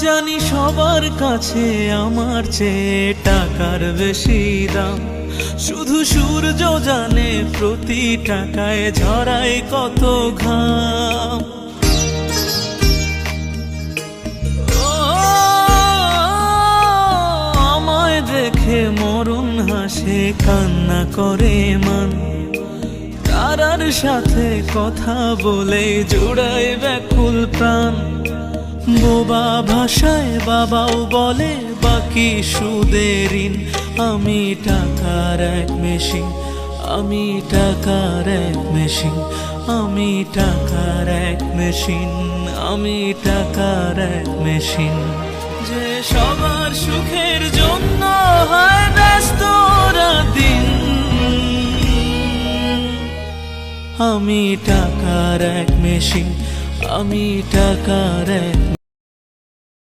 জানি সবার কাছে আমার চেয়ে টাকার বেশি দাম, শুধু সূর্য জানে প্রতি টাকায় ঝরায় কত ঘাম। আমায় দেখে মরণ হাসে কান্না করে মান, তারার সাথে কথা বলে জোড়ায় ব্যাকুল প্রাণ। বোবা ভাষায় বাবাও বলে বাকি সুদের ঋণ। আমি টাকার এক মেশিন, আমি টাকার এক মেশিন, আমি টাকার এক মেশিন, আমি টাকার এক মেশিন। যে সবার সুখের জন্য হয় ব্যস্ত দিন, আমি টাকার এক মেশিন, আমি টাকার এক